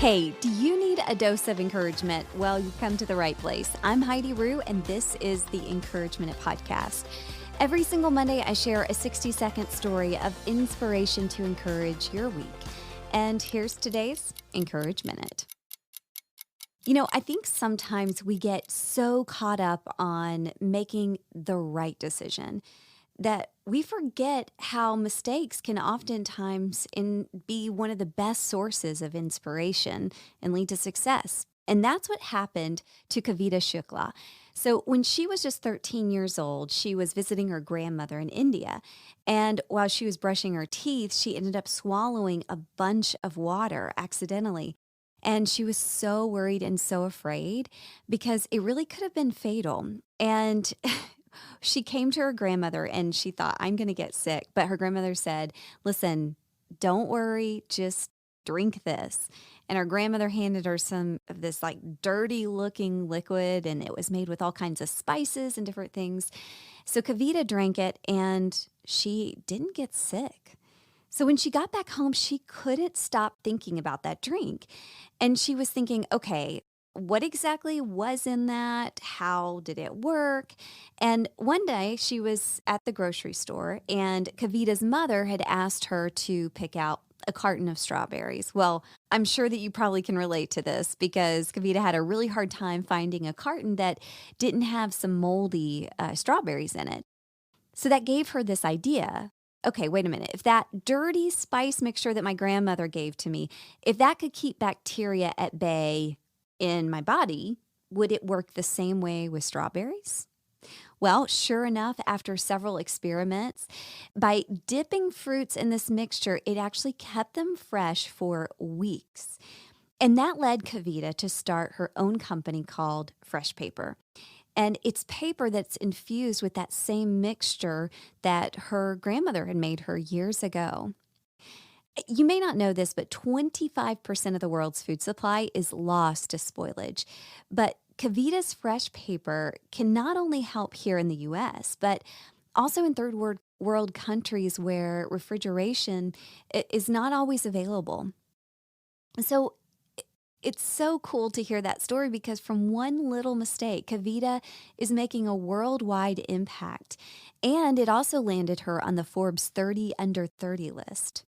Hey, do you need a dose of encouragement? Well, you've come to the right place. I'm Heidi Rue, and this is the Encouragement Podcast. Every single Monday, I share a 60-second story of inspiration to encourage your week. And here's today's Encourage Minute. You know, I think sometimes we get so caught up on making the right decision that we forget how mistakes can oftentimes be one of the best sources of inspiration and lead to success. And that's what happened to Kavita Shukla. So when she was just 13 years old, she was visiting her grandmother in India. And while she was brushing her teeth, she ended up swallowing a bunch of water accidentally. And she was so worried and so afraid because it really could have been fatal. And she came to her grandmother and she thought, I'm going to get sick. But her grandmother said, listen, don't worry, just drink this. And her grandmother handed her some of this like dirty looking liquid, and it was made with all kinds of spices and different things. So Kavita drank it and she didn't get sick. So when she got back home, she couldn't stop thinking about that drink. And she was thinking, okay, what exactly was in that? How did it work? And one day she was at the grocery store and Kavita's mother had asked her to pick out a carton of strawberries. Well, I'm sure that you probably can relate to this because Kavita had a really hard time finding a carton that didn't have some moldy strawberries in it. So that gave her this idea. Okay, wait a minute. If that dirty spice mixture that my grandmother gave to me, if that could keep bacteria at bay in my body, would it work the same way with strawberries? Well, sure enough, after several experiments, by dipping fruits in this mixture, it actually kept them fresh for weeks. And that led Kavita to start her own company called Fresh Paper. And it's paper that's infused with that same mixture that her grandmother had made her years ago. You may not know this, but 25% of the world's food supply is lost to spoilage. But Kavita's fresh paper can not only help here in the U.S., but also in third world countries where refrigeration is not always available. So it's so cool to hear that story because from one little mistake, Kavita is making a worldwide impact. And it also landed her on the Forbes 30 Under 30 list.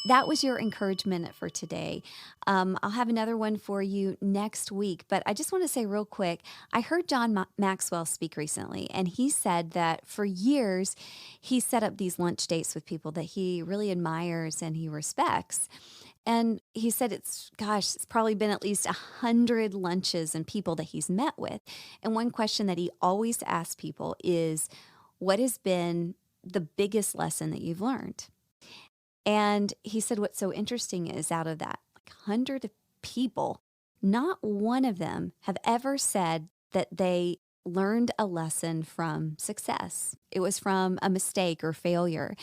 That was your encouragement for today. I'll have another one for you next week, but I just want to say real quick, I heard John Maxwell speak recently, and he said that for years, he set up these lunch dates with people that he really admires and he respects. And he said it's probably been at least 100 lunches and people that he's met with. And one question that he always asks people is, what has been the biggest lesson that you've learned? And he said what's so interesting is out of that 100 people, not one of them have ever said that they learned a lesson from success. It was from a mistake or failure.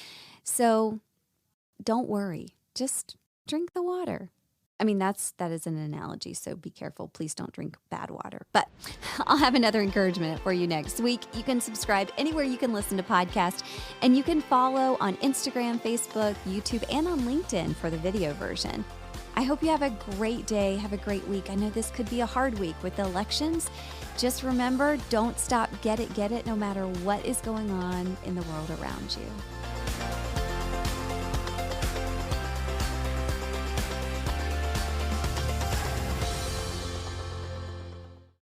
So don't worry, just drink the water. I mean, that is an analogy, so be careful. Please don't drink bad water. But I'll have another encouragement for you next week. You can subscribe anywhere you can listen to podcasts, and you can follow on Instagram, Facebook, YouTube, and on LinkedIn for the video version. I hope you have a great day. Have a great week. I know this could be a hard week with the elections. Just remember, don't stop. Get it, no matter what is going on in the world around you.